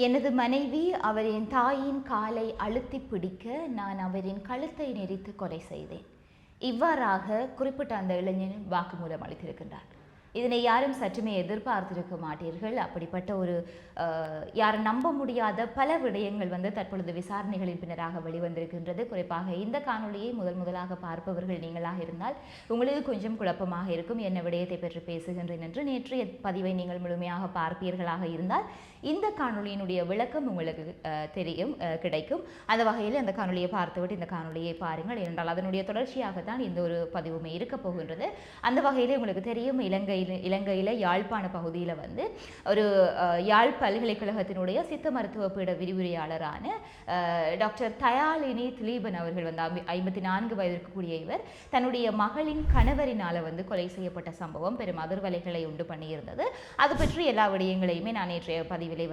எனது மனைவி அவரின் தாயின் காலை அழுத்தி பிடிக்க நான் அவரின் கழுத்தை நெரித்து கொலை செய்தேன். இவ்வாறாக குறிப்பிட்ட அந்த இளைஞன் வாக்குமூலம் அளித்திருக்கின்றார். இதனை யாரும் சற்றுமே எதிர்பார்த்திருக்க மாட்டீர்கள். அப்படிப்பட்ட ஒரு யாரும் நம்ப முடியாத பல விடயங்கள் தற்பொழுது விசாரணைகளின் பின்னராக வெளிவந்திருக்கின்றது. குறிப்பாக இந்த காணொலியை முதலாக பார்ப்பவர்கள் நீங்களாக இருந்தால் உங்களுக்கு கொஞ்சம் குழப்பமாக இருக்கும். என்ன விடயத்தை பற்றி பேசுகின்றேன் என்று நேற்றைய பதிவை நீங்கள் முழுமையாக பார்ப்பீர்களாக இருந்தால் இந்த காணொலியினுடைய விளக்கம் உங்களுக்கு கிடைக்கும். அந்த வகையில் அந்த காணொலியை பார்த்துவிட்டு இந்த காணொலியை பாருங்கள். ஏனென்றால் அதனுடைய தொடர்ச்சியாகத்தான் இந்த ஒரு பதிவுமே இருக்க போகின்றது. அந்த வகையில் உங்களுக்கு தெரியும், இலங்கையில் யாழ்ப்பாண பகுதியில் ஒரு யாழ் பல்கலைக்கழகத்தினுடைய சித்த மருத்துவ பீட விரிவுரையாளரான டாக்டர் தயாலினி திலீபன் அவர்கள் 54 வயதிற்கு கூடிய இவர் தன்னுடைய மகளின் கணவரினால் கொலை செய்யப்பட்ட சம்பவம் பெரும் அதிர்வலைகளை உண்டு பண்ணியிருந்தது. அது பற்றி எல்லா விடயங்களையுமே நான் நேற்றைய பதிவிலே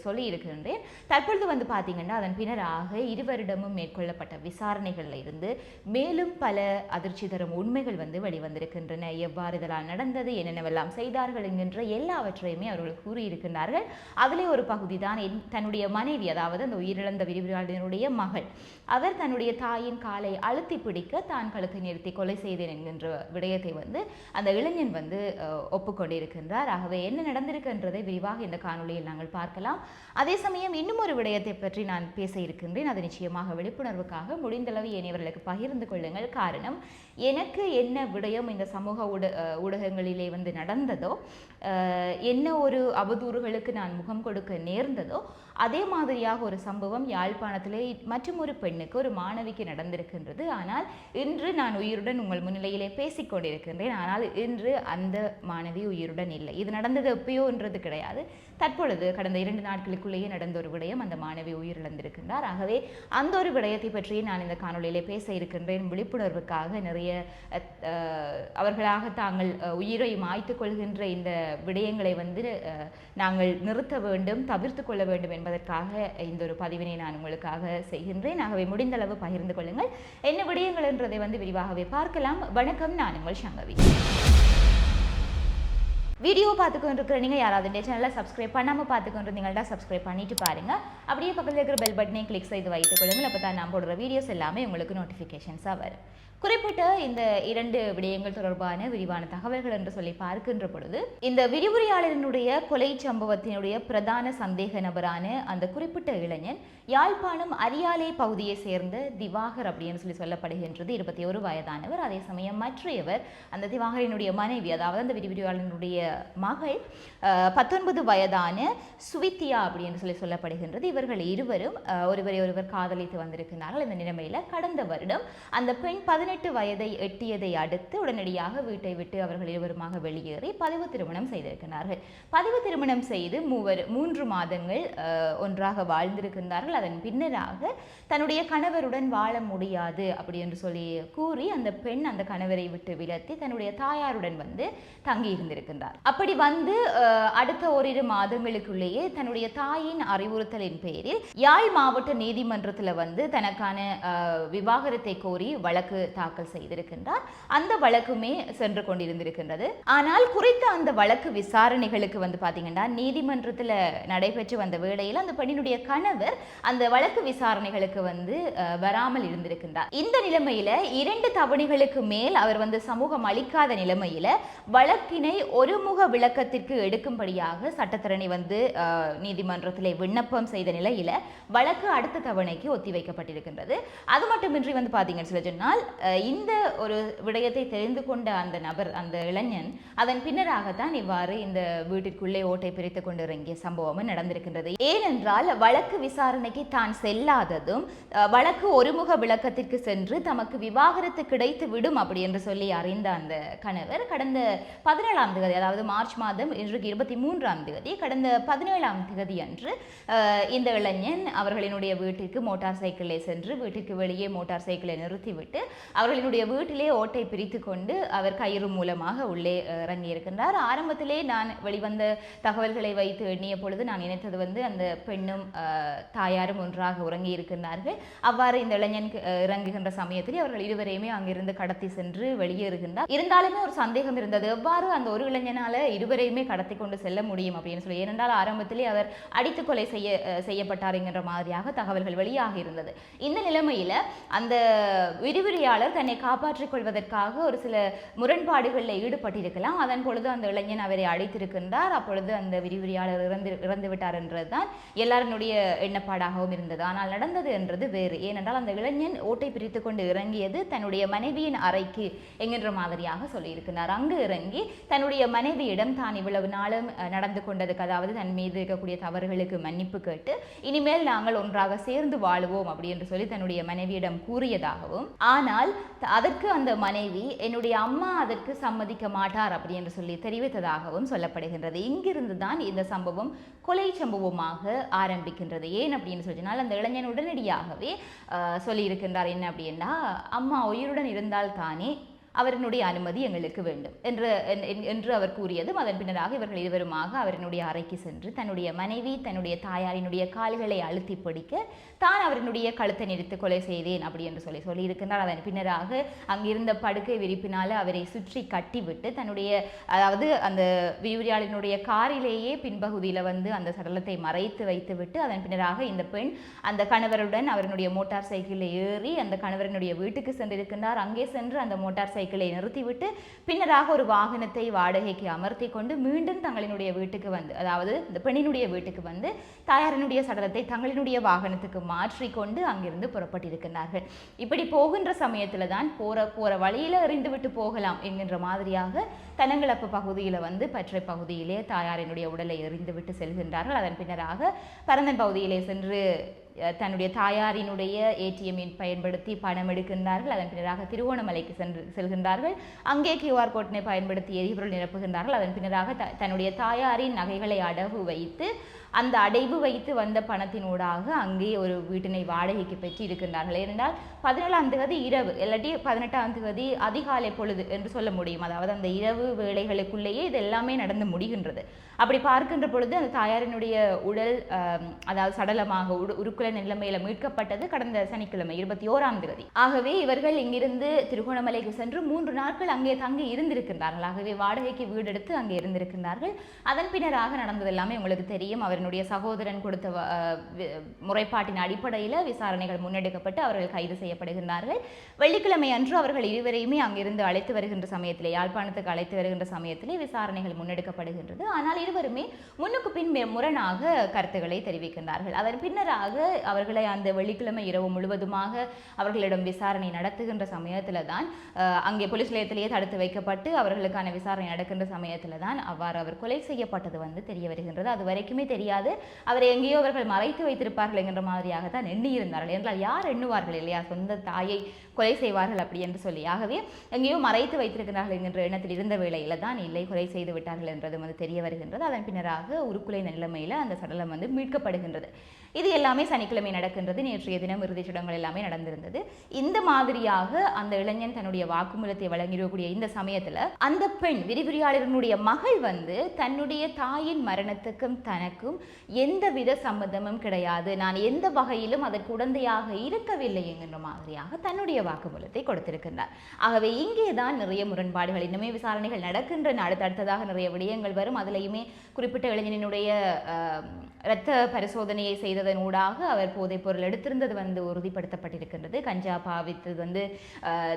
சொல்லி இருக்கின்றேன். தற்பொழுது பார்த்தீங்கன்னா அதன் பின்னராக இருவரிடமும் மேற்கொள்ளப்பட்ட விசாரணைகளில் இருந்து மேலும் பல அதிர்ச்சி தரும் உண்மைகள் வெளிவந்திருக்கின்றன. எவ்வாறு இதெல்லாம் நடந்தது, என்னென்னவெல்லாம் செய்தார்கள் என்கின்ற எல்லாவற்றையுமே அவர்கள் கூறியிருக்கின்றார்கள். அதிலே ஒரு பகுதி தான் தன்னுடைய மனைவி, அதாவது அந்த உயிரிழந்த விரிவுரையாளனுடைய மகள், அவர் தன்னுடைய தாயின் காலை அழுத்தி பிடிக்க தான் கழுத்தை நிறுத்தி கொலை செய்தேன் என்கின்ற விடயத்தை அந்த இளைஞன் ஒப்புக்கொண்டிருக்கின்றார். ஆகவே என்ன நடந்திருக்கின்றதை விரிவாக இந்த காணொலியில் நாங்கள் பார்க்கலாம். அதே சமயம் இன்னும் ஒரு விடயத்தை பற்றி நான் பேச இருக்கின்றேன். அது நிச்சயமாக விழிப்புணர்வுக்காக முடிந்தளவு ஏனையவர்களுக்கு பகிர்ந்து கொள்ளுங்கள். காரணம், எனக்கு என்ன விடயம் இந்த சமூக ஊடகங்களிலே நடந்ததோ, என்ன ஒரு அவதூறுகளுக்கு நான் முகம் கொடுக்க நேர்ந்ததோ, அதே மாதிரியாக ஒரு சம்பவம் யாழ்ப்பாணத்திலே மற்றும் ஒரு பெண்ணுக்கு, ஒரு மாணவிக்கு நடந்திருக்கின்றது. ஆனால் இன்று நான் உயிருடன் உங்கள் முன்னிலையிலே பேசிக்கொண்டிருக்கின்றேன். ஆனால் இன்று அந்த மாணவி உயிருடன் இல்லை. இது நடந்தது எப்பயோன்றது கிடையாது. தற்பொழுது கடந்த 2 நாட்களுக்குள்ளேயே நடந்த ஒரு விடயம், அந்த மாணவி உயிரிழந்திருக்கின்றார். ஆகவே அந்த ஒரு விடயத்தை பற்றி நான் இந்த காணொலியிலே பேச இருக்கின்றேன். விழிப்புணர்வுக்காக நிறைய அவர்களாக தாங்கள் உயிரை மாய்த்துக் கொள்கின்ற இந்த விடயங்களை நாங்கள் நிறுத்த வேண்டும், தவிர்த்து கொள்ள வேண்டும் என்பதற்காக இந்த ஒரு பதிவினை நான் உங்களுக்காக செய்கின்றேன். ஆகவே முடிந்தளவு பகிர்ந்து கொள்ளுங்கள். என்ன விடயங்கள் என்றதை விரிவாகவே பார்க்கலாம். வணக்கம், நான் உங்கள் சங்கவி. வீடியோ பார்த்துக்கொண்டிருக்கிற நீங்கள் யாராவது இந்த சேனலை சப்ஸ்கிரைப் பண்ணாமல் பார்த்துக்கொண்டிருந்தீங்கன்னா சப்ஸ்கிரைப் பண்ணிட்டு பாருங்க. அப்படியே பக்கத்தில் இருக்கிற பெல் பட்டனை கிளிக் செய்து வைத்துக் கொள்ளுங்கள். அப்போ தான் நான் போடுற வீடியோஸ் எல்லாமே உங்களுக்கு நோட்டிஃபிகேஷன்ஸாக வரும். குறிப்பிட்ட இந்த 2 விடயங்கள் தொடர்பான விரிவான தகவல்கள் என்று சொல்லி பார்க்கின்ற பொழுது, இந்த விரிவுரையாளரினுடைய கொலை சம்பவத்தினுடைய பிரதான சந்தேக நபரான அந்த குறிப்பிட்ட இளைஞன் யாழ்ப்பாணம் அரியாலை பகுதியை சேர்ந்த திவாகர் அப்படின்னு சொல்லப்படுகின்றது. 21 வயதானவர். அதே சமயம் மற்றையவர் அந்த திவாகரினுடைய மனைவி, அதாவது அந்த விரிவுரையாளரினுடைய மகள் 19 வயதான சுவித்தியா அப்படின்னு சொல்லப்படுகின்றது. இவர்கள் இருவரும் ஒருவரை ஒருவர் காதலித்து வந்திருக்கிறார்கள். இந்த நிலைமையில கடந்த வருடம் அந்த பெண் 18 வயதை எட்டியதை அடுத்து உடனடியாக வீட்டை விட்டு அவர்கள் இருவருமாக வெளியேறி பதிவு திருமணம் செய்திருக்கிறார்கள். பதிவு திருமணம் செய்து 3 மாதங்கள் ஒன்றாக வாழ்ந்திருக்கின்றார்கள். அதன் பின்னராக தன்னுடைய கணவருடன் வாழ முடியாது அப்படி என்று சொல்லி கூறி அந்த பெண் அந்த கணவரை விட்டு விலத்தி தன்னுடைய தாயாருடன் தங்கி இருந்திருக்கின்றார். அப்படி அடுத்த ஓரிரு மாதங்களுக்குள்ளேயே தன்னுடைய தாயின் அறிவுறுத்தலின் பேரில் யாழ் மாவட்ட நீதிமன்றத்தில் தனக்கான விவாகரத்தை கோரி வழக்கு தாக்கல் செய்திருக்கின்றார். அந்த வழக்குமே சென்று கொண்டிருந்திருக்கின்றது. ஆனால் குறித்த அந்த வழக்கு விசாரணைகளுக்கு பாத்தீங்கன்னா நீதிமன்றத்தில் நடைபெற்று வந்த வேளையில் அந்த பெண்ணினுடைய கணவர் அந்த வழக்கு விசாரணைகளுக்கு வராமல் இருந்திருக்கின்றார். இந்த நிலைமையில 2 தவணைகளுக்கு மேல் அவர் சமூகம் அளிக்காத நிலைமையில வழக்கினை ஒருமுக விளக்கத்திற்கு எடுக்கும்படியாக சட்டத்தரணி நீதிமன்றத்திலே விண்ணப்பம் செய்த நிலையில வழக்கு அடுத்த தவணைக்கு ஒத்திவைக்கப்பட்டிருக்கின்றது. அது மட்டுமின்றி பாத்தீங்கன்னு சொன்னால் இந்த ஒரு விடயத்தை தெரிந்து கொண்ட அந்த நபர், அந்த இளைஞன், அதன் பின்னராகத்தான் இவ்வாறு இந்த வீட்டிற்குள்ளே ஓட்டை பிரித்துக் கொண்டு இறங்கிய சம்பவம் நடந்திருக்கின்றது. ஏனென்றால் வழக்கு விசாரணைக்கு தான் செல்லாததும் வழக்கு ஒருமுக விளக்கத்திற்கு சென்று தமக்கு விவாகரத்து கிடைத்து விடும் அப்படி என்று சொல்லி அறிந்த அந்த கணவர் கடந்த 17ஆம் தேதி, அதாவது மார்ச் மாதம், இன்றைக்கு 23ஆம் தேதி, கடந்த 17ஆம் தேதி அன்று இந்த இளைஞன் அவர்களினுடைய வீட்டிற்கு மோட்டார் சைக்கிளை சென்று வீட்டிற்கு வெளியே மோட்டார் சைக்கிளை நிறுத்திவிட்டு அவர்களினுடைய வீட்டிலே ஓட்டை பிரித்து கொண்டு அவர் கயிறு மூலமாக உள்ளே இறங்கி இருக்கின்றார். ஆரம்பத்திலே நான் வெளிவந்த தகவல்களை வைத்து எண்ணிய பொழுது நான் நினைத்தது அந்த பெண்ணும் தாயாரும் ஒன்றாக உறங்கி இருக்கின்றார்கள். அவ்வாறு இந்த இளைஞன் இறங்குகின்ற சமயத்தில் அவர்கள் இருவரையுமே அங்கிருந்து கடத்தி சென்று வெளியேறுகின்றார். இருந்தாலுமே ஒரு சந்தேகம் இருந்தது, எவ்வாறு அந்த ஒரு இளைஞனால் பின்னால இருவரையுமே கடத்தி கொண்டு செல்ல முடியும் அப்படின்னு சொல்லி. ஏனென்றால் ஆரம்பத்திலே அவர் அடித்து கொலை செய்யப்பட்டார் என்கின்ற மாதிரியாக தகவல்கள் வெளியாக இருந்தது. இந்த நிலைமையில அந்த விரிவுரையாளர் தன்னை காப்பாற்றிக் கொள்வதற்காக ஒரு சில முரண்பாடுகளில் ஈடுபட்டிருக்கலாம். அதன் பொழுது அந்த இளைஞன் அவரை அடித்திருக்கின்றார். அப்பொழுது அந்த விரிவுரையாளர் இறந்து விட்டார் என்றதுதான் எல்லாருடைய எண்ணப்பாடாகவும் இருந்தது. ஆனால் நடந்தது என்றது வேறு. ஏனென்றால் அந்த இளைஞன் ஓட்டை பிரித்து கொண்டு இறங்கியது தன்னுடைய மனைவியின் அறைக்கு என்கின்ற மாதிரியாக சொல்லியிருக்கிறார். அங்கு இறங்கி தன்னுடைய மனைவியிடம் தான் இவ்வளவு நாளும் நடந்து கொண்டதுக்கு, அதாவது தன் மீது இருக்கக்கூடிய தவறுகளுக்கு மன்னிப்பு கேட்டு இனிமேல் நாங்கள் ஒன்றாக சேர்ந்து வாழுவோம் அப்படி என்று சொல்லி தன்னுடைய மனைவியிடம் கூறியதாகவும், ஆனால் அதற்கு அந்த மனைவி என்னுடைய அம்மா அதற்கு சம்மதிக்க மாட்டார் அப்படி என்று சொல்லி தெரிவித்ததாகவும் சொல்லப்படுகின்றது. இங்கிருந்து தான் இந்த சம்பவம் கொலை சம்பவமாக ஆரம்பிக்கின்றது. ஏன் அப்படின்னு சொல்லினால் அந்த இளைஞன் உடனடியாகவே சொல்லியிருக்கின்றார் என்ன அப்படின்னா, அம்மா உயிருடன் இருந்தால் தானே அவரினுடைய அனுமதி எங்களுக்கு வேண்டும் என்று அவர் கூறியதும் அதன் பின்னராக இவர்கள் இருவருமாக அவரினுடைய அறைக்கு சென்று தன்னுடைய மனைவி தன்னுடைய தாயாரினுடைய கால்களை அழுத்தி பிடிக்க தான் அவரினுடைய கழுத்தை நிறுத்து கொலை செய்தேன் அப்படி என்று சொல்லியிருக்கின்றார். அதன் பின்னராக அங்கிருந்த படுக்கை விரிப்பினால் அவரை சுற்றி கட்டிவிட்டு தன்னுடைய, அதாவது அந்த விரிவுரையாளனுடைய காரிலேயே பின்பகுதியில் வந்து அந்த சடலத்தை மறைத்து வைத்துவிட்டு அதன் பின்னராக இந்த பெண் அந்த கணவருடன் அவருடைய மோட்டார் சைக்கிளில் ஏறி அந்த கணவரனுடைய வீட்டுக்கு சென்றிருக்கின்றார். அங்கே சென்று அந்த மோட்டார் சைக்கிளை நிறுத்திவிட்டு பின்னராக ஒரு வாகனத்தை வாடகைக்கு அமர்த்தி கொண்டு மீண்டும் தங்களினுடைய வீட்டுக்கு வந்து, அதாவது இந்த பெண்ணினுடைய வீட்டுக்கு வந்து தாயாரினுடைய சடலத்தை தங்களினுடைய வாகனத்துக்கு மாற்றிக்கொண்டு அங்கிருந்து புறப்பட்டிருக்கிறார்கள். இப்படி போகின்ற சமயத்துல தான் போற வழியில எறிந்து விட்டு போகலாம் என்கின்ற மாதிரியாக தனங்களப்பு பகுதியில் வந்து பற்றை பகுதியிலே தாயாரினுடைய உடலை எறிந்து விட்டு செல்கின்றார்கள். அதன் பின்னராக பரந்தன் பகுதியிலே சென்று தன்னுடைய தாயாரினுடைய ஏடிஎம்மின் பயன்படுத்தி பணம் எடுக்கின்றார்கள். அதன் பின்னராக திருவோணமலைக்கு செல்கின்றார்கள். அங்கே QR கோட்டினை பயன்படுத்தி எரிபொருள் நிரப்புகின்றார்கள். அதன் பின்னராக தன்னுடைய தாயாரின் நகைகளை அடகு வைத்து அந்த அடைவு வைத்து வந்த பணத்தினூடாக அங்கே ஒரு வீட்டினை வாடகைக்கு பெற்று இருக்கின்றார்கள். ஏனென்றால் 17ஆம் தேதி இரவு இல்லாட்டி 18ஆம் தேதி அதிகாலை பொழுது என்று சொல்ல முடியும். அதாவது அந்த இரவு வேளைகளுக்குள்ளேயே இது எல்லாமே நடந்து முடிகின்றது. அப்படி பார்க்கின்ற பொழுது அந்த தாயாரினுடைய உடல், அதாவது சடலமாக உருக்குலை நிலைமையில மீட்கப்பட்டது கடந்த சனிக்கிழமை 21ஆம் தேதி. ஆகவே இவர்கள் இங்கிருந்து திருகோணமலைக்கு சென்று 3 நாட்கள் அங்கே தங்கி இருந்திருக்கின்றார்கள். ஆகவே வாடகைக்கு வீடு எடுத்து அங்கே இருந்திருக்கின்றார்கள். அதன் பின்னராக நடந்தது எல்லாமே உங்களுக்கு தெரியும். அவருடைய சகோதரன் கொடுத்த முறைப்பாட்டின் அடிப்படையில் விசாரணைகள் முன்னெடுக்கப்பட்டு அவர்கள் கைது செய்யப்படுகின்றார்கள். வெள்ளிக்கிழமை அன்று அவர்கள் இருவரையுமே அங்கிருந்து அழைத்து வருகின்ற சமயத்திலே, யாழ்ப்பாணத்துக்கு அழைத்து வருகின்ற சமயத்திலே விசாரணைகள் முன்னெடுக்கப்படுகின்றது. ஆனால் இருவருமே முன்னுக்கு பின் முரணாக கருத்துக்களை தெரிவிக்கின்றார்கள். அதன் பின்னராக அவர்களை அந்த வெள்ளிக்கிழமை இரவு முழுவதுமாக அவர்களிடம் விசாரணை நடத்துகின்ற சமயத்தில் தான் அங்கே போலீஸ் நிலையத்திலேயே தடுத்து வைக்கப்பட்டு அவர்களுக்கான விசாரணை நடக்கின்ற சமயத்தில் தான் அவ்வாறு அவர் கொலை செய்யப்பட்டது வந்து தெரிய வருகின்றது. அது வரைக்குமே தெரியாது. அவரை எங்கேயோ அவர்கள் மறைத்து வைத்திருப்பார்கள் என்கின்ற மாதிரியாக தான் எண்ணியிருந்தார்கள். என்றால் யார் எண்ணுவார்கள் இல்லையா சொந்த தாயை கொலை செய்வார்கள் அப்படி என்று சொல்லி. ஆகவே எங்கேயோ மறைத்து வைத்திருக்கிறார்கள் என்கின்ற எண்ணத்தில் இருந்த வேளையில தான் இல்லை, கொலை செய்து விட்டார்கள் என்றது வந்து தெரிய வருகின்றது. அதன் பின்னராக உருக்குலை நிலைமையில அந்த சடலம் வந்து மீட்கப்படுகின்றது. இது எல்லாமே சனிக்கிழமை நடக்கின்றது. நேற்றைய தினம் இறுதிச் சடங்குகள் எல்லாமே நடந்திருந்தது. இந்த மாதிரியாக அந்த இளைஞன் தன்னுடைய வாக்குமூலத்தை வழங்கிடக்கூடிய இந்த சமயத்துல அந்த பெண் விரிவுரையாளர்களுடைய மகள் வந்து தன்னுடைய தாயின் மரணத்துக்கும் தனக்கும் எந்தவித சம்மதமும் கிடையாது, நான் எந்த வகையிலும் அதற்கு உடந்தையாக இருக்கவில்லை என்கின்ற மாதிரியாக தன்னுடைய வாக்குமூலத்தை கொடுத்திருக்கின்றார். ஆகவே இங்கேதான் நிறைய முரண்பாடுகள், இன்னுமே விசாரணைகள் நடக்கின்றன. அடுத்ததாக நிறைய விடயங்கள் வரும். அதிலையுமே குறிப்பிட்ட இளைஞனுடைய இரத்த பரிசோதனையை செய்ததனூடாக அவர் போதைப் பொருள் எடுத்திருந்தது வந்து உறுதிப்படுத்தப்பட்டிருக்கின்றது. கஞ்சா பாவித்தது வந்து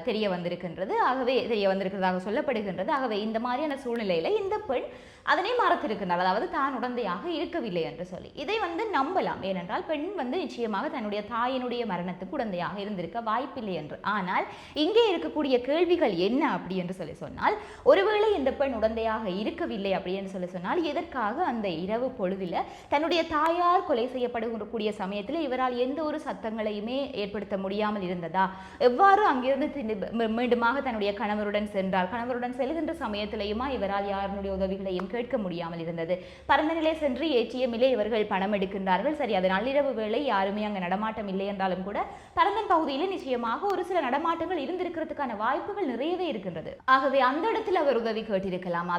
தெரிய வந்திருக்கிறதாக சொல்லப்படுகின்றது. ஆகவே இந்த மாதிரியான சூழ்நிலையில இந்த பெண் அதனை மறத்திருக்கின்றார், அதாவது தான் உடந்தையாக இருக்கவில்லை என்று சொல்லி. இதை வந்து நம்பலாம். ஏனென்றால் பெண் வந்து நிச்சயமாக தன்னுடைய தாயினுடைய மரணத்துக்கு உடந்தையாக இருந்திருக்க வாய்ப்பில்லை என்று. ஆனால் இங்கே இருக்கக்கூடிய கேள்விகள் என்ன அப்படி என்று சொல்லி சொன்னால், ஒருவேளை இந்த பெண் உடந்தையாக இருக்கவில்லை அப்படி என்று சொல்லி சொன்னால் எதற்காக அந்த இரவு பொழுதில் தன்னுடைய தாயார் கொலை செய்யப்படக்கூடிய சமயத்தில் இவரால் எந்த ஒரு சத்தங்களையுமே ஏற்படுத்த முடியாமல் இருந்ததா? எவ்வாறு அங்கிருந்து மீண்டுமாக தன்னுடைய கணவருடன் சென்றார்? கணவருடன் செல்கின்ற சமயத்திலேயுமா இவரால் யாருடைய உதவிகளையும் கேட்க முடியாமல் இருந்தது? பரந்த நிலை சென்று ஏடிஎம்மிலே இவர்கள் பணம் எடுக்கின்றார்கள். சரி, அது நள்ளிரவு வேளை, யாருமே அங்கு நடமாட்டம் இல்லை என்றாலும் கூட பரந்தன் பகுதியில் நிச்சயமாக ஒரு சில நடமாட்டங்கள் இருந்திருக்கிறதுக்கான வாய்ப்புகள் நிறையவே இருக்கின்றது. ஆகவே அந்த இடத்தில் அவர் உதவி கேட்டிருக்கலாம்.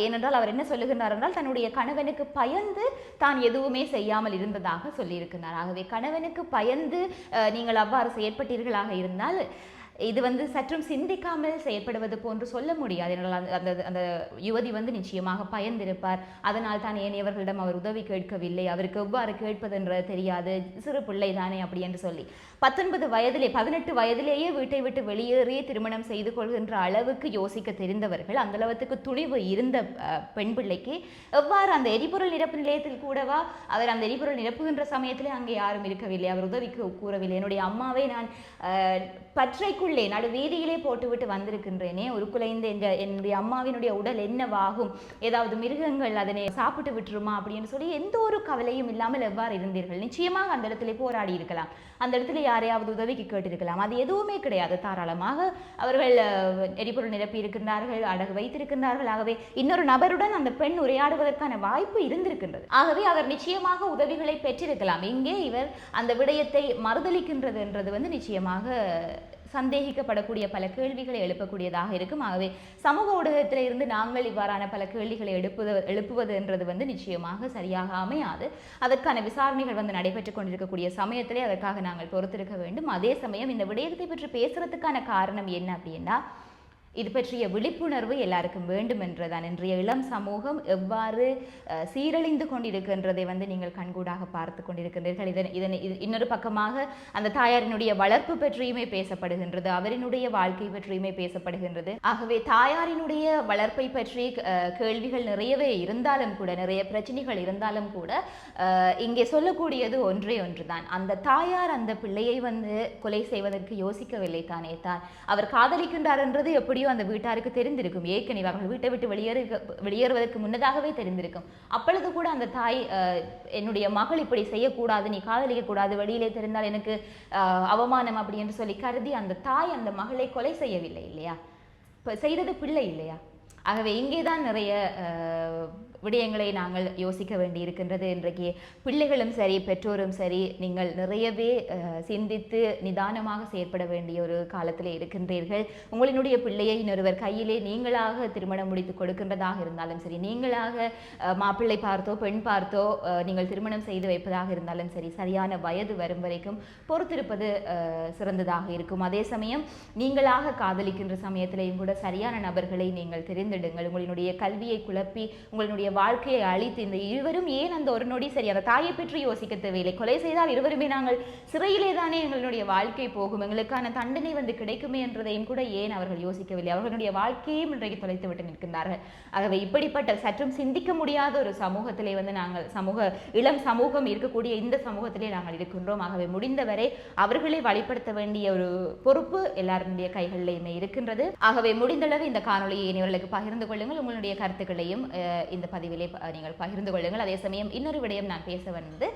ஏனென்றால் அவர் என்ன சொல்லுகின்றார் என்றால் தன்னுடைய கணவனுக்கு பயந்து தான் எதுவுமே செய்யாமல் இருந்ததாக சொல்லியிருக்கிறார். ஆகவே கணவனுக்கு பயந்து நீங்கள் அவ்வாறு செயற்பட்டீர்களாக இருந்தால் இது வந்து சற்றும் சிந்திக்காமல் செயற்படுவது போன்று சொல்ல முடியாது. அந்த அந்த யுவதி வந்து நிச்சயமாக பயந்திருப்பார். அதனால் தான் ஏனையவர்களிடம் அவர் உதவி கேட்கவில்லை, அவருக்கு எவ்வாறு கேட்பதென்று தெரியாது, சிறு பிள்ளை தானே அப்படி என்று சொல்லி 19 வயதிலே 18 வயதிலேயே வீட்டை விட்டு வெளியேறி திருமணம் செய்து கொள்கின்ற அளவுக்கு யோசிக்க தெரிந்தவர்கள், அந்த அளவுக்கு துணிவு இருந்த பெண் பிள்ளைக்கு எவ்வாறு அந்த எரிபொருள் நிரப்பு நிலையத்தில் கூடவா அவர் அந்த எரிபொருள் நிரப்புகின்ற சமயத்திலே அங்கே யாரும் இருக்கவில்லை, அவர் உதவிக்கு கூறவில்லை, என்னுடைய அம்மாவை நான் பற்றைக்குள்ளே நடு வீதியிலே போட்டுவிட்டு வந்திருக்கின்றேனே, ஒரு குலைந்த என்னுடைய அம்மாவினுடைய உடல் என்னவாகும், ஏதாவது மிருகங்கள் அதனை சாப்பிட்டு விட்டுருமா அப்படின்னு சொல்லி எந்த ஒரு கவலையும் இல்லாமல் எவ்வாறு இருந்தீர்கள்? நிச்சயமாக அந்த இடத்துல போராடி இருக்கலாம், அந்த இடத்துல யாரையாவது உதவிக்கு கேட்டிருக்கலாம். அது எதுவுமே கிடையாது. தாராளமாக அவர்கள் எரிபொருள் நிரப்பி இருக்கின்றார்கள், அடகு வைத்திருக்கின்றார்கள். ஆகவே இன்னொரு நபருடன் அந்த பெண் உரையாடுவதற்கான வாய்ப்பு இருந்திருக்கின்றது. ஆகவே அவர் நிச்சயமாக உதவிகளை பெற்றிருக்கலாம். இங்கே இவர் அந்த விடயத்தை மறுதளிக்கின்றது என்றது வந்து நிச்சயமாக சந்தேகிக்கப்படக்கூடிய பல கேள்விகளை எழுப்பக்கூடியதாக இருக்கும். ஆகவே சமூக ஊடகத்தில் இருந்து நாங்கள் இவ்வாறான பல கேள்விகளை எழுப்புவது என்றது வந்து நிச்சயமாக சரியாக அமையாது. அதற்கான விசாரணைகள் வந்து நடைபெற்றுக் கொண்டிருக்கக்கூடிய சமயத்திலே அதற்காக நாங்கள் பொறுத்திருக்க வேண்டும். அதே சமயம் இந்த விடயத்தை பற்றி பேசுறதுக்கான காரணம் என்ன அப்படின்னா, இது பற்றிய விழிப்புணர்வு எல்லாருக்கும் வேண்டும் என்றதான். இன்றைய இளம் சமூகம் எவ்வாறு சீரழிந்து கொண்டிருக்கின்றதை வந்து நீங்கள் கண்கூடாக பார்த்து கொண்டிருக்கின்றீர்கள். இதனை இன்னொரு பக்கமாக அந்த தாயாரினுடைய வளர்ப்பு பற்றியுமே பேசப்படுகின்றது, அவரினுடைய வாழ்க்கை பற்றியுமே பேசப்படுகின்றது. ஆகவே தாயாரினுடைய வளர்ப்பை பற்றி கேள்விகள் நிறையவே இருந்தாலும் கூட, நிறைய பிரச்சனைகள் இருந்தாலும் கூட, இங்கே சொல்லக்கூடியது ஒன்றே ஒன்றுதான். அந்த தாயார் அந்த பிள்ளையை வந்து கொலை செய்வதற்கு யோசிக்கவில்லை தானே தான். அவர் காதலிக்கின்றார் என்றது எப்படியோ அந்த வீட்டாருக்கு தெரிந்திருக்கும். ஏற்கனவே அவர்கள் வீட்டை விட்டு வெளியேறுவதற்கு முன்னதாகவே தெரிந்திருக்கும். அப்பொழுது கூட அந்த தாய், என்னுடைய மகள் இப்படி செய்யக்கூடாது, நீ காதலிக்க கூடாது, வெளியிலே தெரிந்தால் எனக்கு அவமானம் அப்படி என்று சொல்லி கருதி அந்த தாய் அந்த மகளை கொலை செய்யவில்லை இல்லையா? செய்தது பிள்ளை இல்லையா? ஆகவே இங்கேதான் நிறைய விடயங்களை நாங்கள் யோசிக்க வேண்டி இருக்கின்றது. இன்றைக்கு பிள்ளைகளும் சரி, பெற்றோரும் சரி, நீங்கள் நிறையவே சிந்தித்து நிதானமாக செயற்பட வேண்டிய ஒரு காலத்திலே இருக்கின்றீர்கள். உங்களினுடைய பிள்ளையை இன்னொருவர் கையிலே நீங்களாக திருமணம் முடித்து கொடுக்கின்றதாக இருந்தாலும் சரி, நீங்களாக மாப்பிள்ளை பார்த்தோ பெண் பார்த்தோ நீங்கள் திருமணம் செய்து வைப்பதாக இருந்தாலும் சரி, சரியான வயது வரும் வரைக்கும் பொறுத்திருப்பது சிறந்ததாக இருக்கும். அதே சமயம் நீங்களாக காதலிக்கின்ற சமயத்திலேயும் கூட சரியான நபர்களை நீங்கள் தெரிந்தெடுங்கள். உங்களுடைய கல்வியை குழப்பி உங்களுடைய வாழ்க்கையை அழித்து இந்த இருவரும் ஏன் அந்த ஒரு நொடி சரி அந்த தாயை பற்றி யோசிக்க தேவையில்லை. கொலை செய்தால் இருவருமே நாங்கள் சிறையிலே தானே எங்களுடைய வாழ்க்கை போகும், எங்களுக்கான தண்டனை வந்து கிடைக்குமே என்றதையும் கூட ஏன் அவர்கள் யோசிக்கவில்லை? அவர்களுடைய வாழ்க்கையும் இன்றைக்கு தொலைத்து விட்டு நிற்கின்றார்கள். ஆகவே இப்படிப்பட்ட சற்றும் சிந்திக்க முடியாத ஒரு சமூகத்திலே வந்து நாங்கள் இளம் சமூகம் இருக்கக்கூடிய இந்த சமூகத்திலே நாங்கள் இருக்கின்றோம். ஆகவே முடிந்தவரை அவர்களை வழிபடுத்த வேண்டிய ஒரு பொறுப்பு எல்லாருடைய கைகளிலேயுமே இருக்கின்றது. ஆகவே முடிந்தளவு இந்த காணொலியை இவர்களுக்கு பகிர்ந்து கொள்ளுங்கள். உங்களுடைய கருத்துக்களையும் இந்த பதிவிலே நீங்கள் பகிர்ந்து கொள்ளுங்கள். அதே சமயம் இன்னொரு விடயம் நான் பேச வந்தது,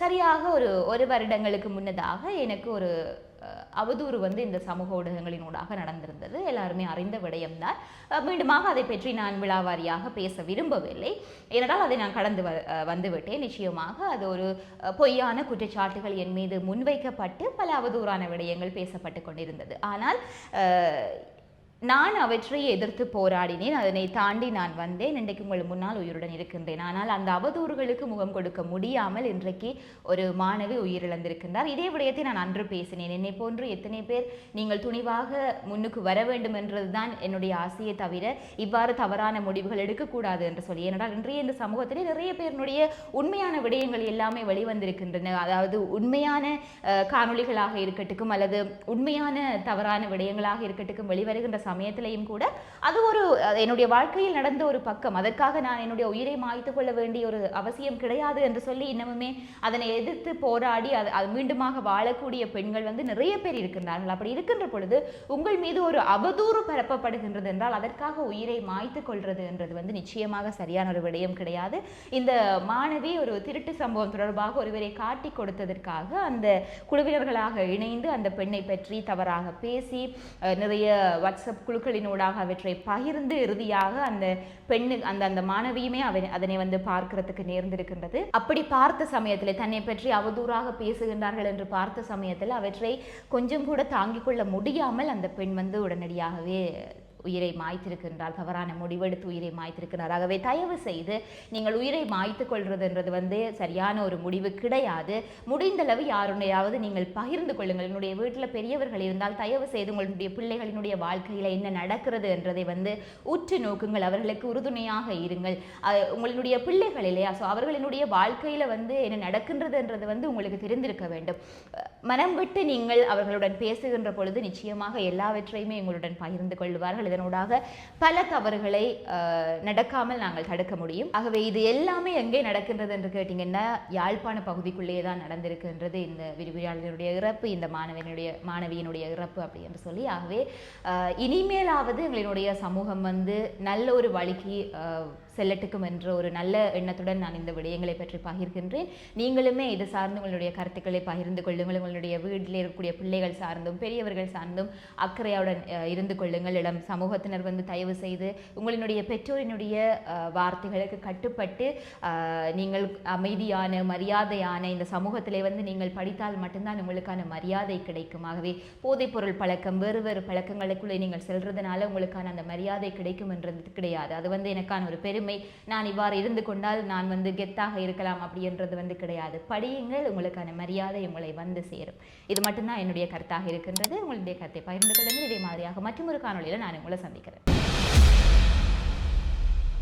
சரியாக ஒரு வருடங்களுக்கு முன்னதாக எனக்கு ஒரு அவதூறு வந்து இந்த சமூக ஊடகங்களினூடாக நடந்திருந்தது. எல்லாருமே அறிந்த விடயம்தான். மீண்டுமாக அதை பற்றி நான் விழாவாரியாக பேச விரும்பவில்லை. ஏனென்றால் அதை நான் கடந்து வந்துவிட்டேன். நிச்சயமாக அது ஒரு பொய்யான குற்றச்சாட்டுகள் என் மீது முன்வைக்கப்பட்டு பல அவதூறான விடயங்கள் பேசப்பட்டு கொண்டிருந்தது. ஆனால் நான் அவற்றை எதிர்த்து போராடினேன். அதனை தாண்டி நான் வந்தேன். இன்றைக்கு உங்கள் முன்னால் உயிருடன் இருக்கின்றேன். ஆனால் அந்த அவதூறுகளுக்கு முகம் கொடுக்க முடியாமல் இன்றைக்கு ஒரு மாணவி உயிரிழந்திருக்கின்றார். இதே விடயத்தை நான் அன்று பேசினேன். என்னை போன்று எத்தனை பேர் நீங்கள் துணிவாக முன்னுக்கு வர வேண்டும் என்றதுதான் என்னுடைய ஆசையை தவிர இவ்வாறு தவறான முடிவுகள் எடுக்கக்கூடாது என்று சொல்லி. ஏனென்றால் இன்றைய இந்த சமூகத்திலே நிறைய பேருடைய உண்மையான விடயங்கள் எல்லாமே வெளிவந்திருக்கின்றன. அதாவது உண்மையான காணொளிகளாக இருக்கட்டும் அல்லது உண்மையான தவறான விடயங்களாக இருக்கட்டும் வெளிவருகின்ற சமயத்திலையும் கூட அது ஒரு என்னுடைய வாழ்க்கையில் நடந்த ஒரு பக்கம். அதற்காக நான் என்னுடைய உயிரை மாய்த்து கொள்ள வேண்டிய ஒரு அவசியம் கிடையாது என்று சொல்லி இன்னமுமே அதனை எதிர்த்து போராடி அது மீண்டுமாக வாழக்கூடிய பெண்கள் வந்து நிறைய பேர் இருக்கின்றார்கள். அப்படி இருக்கின்ற பொழுது உங்கள் மீது ஒரு அவதூறு பரப்பப்படுகின்றது என்றால் அதற்காக உயிரை மாய்த்து கொள்வது என்றது வந்து நிச்சயமாக சரியான ஒரு விடயம் கிடையாது. இந்த மாணவி ஒரு திருட்டு சம்பவம் தொடர்பாக ஒருவரை காட்டி கொடுத்ததற்காக அந்த குழுவினர்களாக இணைந்து அந்த பெண்ணை பற்றி தவறாக பேசி நிறைய வாட்ஸ்அப் குழுக்களினூடாக அவற்றை பகிர்ந்து இறுதியாக அந்த பெண்ணு அந்த மாணவியுமே அதனை வந்து பார்க்கிறதுக்கு நேர்ந்திருக்கின்றது. அப்படி பார்த்த சமயத்தில் தன்னை பற்றி அவதூறாக பேசுகின்றார்கள் என்று பார்த்த சமயத்தில் அவற்றை கொஞ்சம் கூட தாங்கிக் கொள்ள முடியாமல் அந்த பெண் வந்து உடனடியாகவே உயிரை மாய்த்திருக்கின்றார், தவறான முடிவெடுத்து உயிரை மாய்த்திருக்கிறார். ஆகவே தயவு செய்து நீங்கள் உயிரை மாய்த்து கொள்றதுன்றது வந்து சரியான ஒரு முடிவு கிடையாது. முடிந்தளவு யாருடையாவது நீங்கள் பகிர்ந்து கொள்ளுங்கள். என்னுடைய வீட்டில் பெரியவர்கள் இருந்தால் தயவு செய்து உங்களுடைய பிள்ளைகளினுடைய வாழ்க்கையில் என்ன நடக்கிறது என்றதை வந்து உற்று நோக்குங்கள், அவர்களுக்கு உறுதுணையாக இருங்கள். உங்களுடைய பிள்ளைகள் இல்லையா, ஸோ அவர்களினுடைய வாழ்க்கையில் வந்து என்ன நடக்கின்றதுன்றது வந்து உங்களுக்கு தெரிந்திருக்க வேண்டும். மனம் விட்டு நீங்கள் அவர்களுடன் பேசுகின்ற பொழுது நிச்சயமாக எல்லாவற்றையுமே உங்களுடன் பகிர்ந்து கொள்வார்கள். இதனூடாக பல தவறுகளை நடக்காமல் நாங்கள் தடுக்க முடியும். ஆகவே இது எல்லாமே எங்கே நடக்கின்றது என்று கேட்டீங்கன்னா யாழ்ப்பாண பகுதிக்குள்ளேயே தான் நடந்திருக்கின்றது இந்த விரிவுரையாளருடைய இறப்பு, இந்த மாணவியினுடைய இறப்பு அப்படி என்று சொல்லி. ஆகவே இனிமேலாவது எங்களினுடைய சமூகம் வந்து நல்ல ஒரு வழிக்கு செல்லட்டுக்கும் என்ற ஒரு நல்ல எண்ணத்துடன் நான் இந்த விடயங்களை பற்றி பகிர்கின்றேன். நீங்களுமே இது சார்ந்து உங்களுடைய கருத்துக்களை பகிர்ந்து கொள்ளுங்கள். உங்களுடைய வீட்டில் இருக்கக்கூடிய பிள்ளைகள் சார்ந்தும் பெரியவர்கள் சார்ந்தும் அக்கறையுடன் இருந்து கொள்ளுங்கள். இளம் சமூகத்தினர் வந்து தயவு செய்து உங்களுடைய பெற்றோரினுடைய வார்த்தைகளுக்கு கட்டுப்பட்டு நீங்கள் அமைதியான மரியாதையான இந்த சமூகத்திலே வந்து நீங்கள் படித்தால் மட்டும்தான் உங்களுக்கான மரியாதை கிடைக்கும். ஆகவே போதைப் பொருள் பழக்கம் வேறு பழக்கங்களுக்குள்ளே நீங்கள் செல்றதுனால உங்களுக்கான அந்த மரியாதை கிடைக்கும் என்றது கிடையாது. அது வந்து எனக்கான ஒரு பெருமை, நான் இவ்வாறு இருந்து கொண்டால் நான் வந்து கெத்தாக இருக்கலாம் அப்படி என்றது வந்து கிடையாது. படியுங்கள், உங்களுக்கான மரியாதை உங்களை வந்து சேரும். இது மட்டும்தான் என்னுடைய கருத்தாக இருக்கின்றது. உங்களுடைய கருத்தை பகிர்ந்து கொள்ளுங்கள். இதே மாதிரியாக மற்றொரு காணொலியில் நான் உங்களை சந்திக்கிறேன்.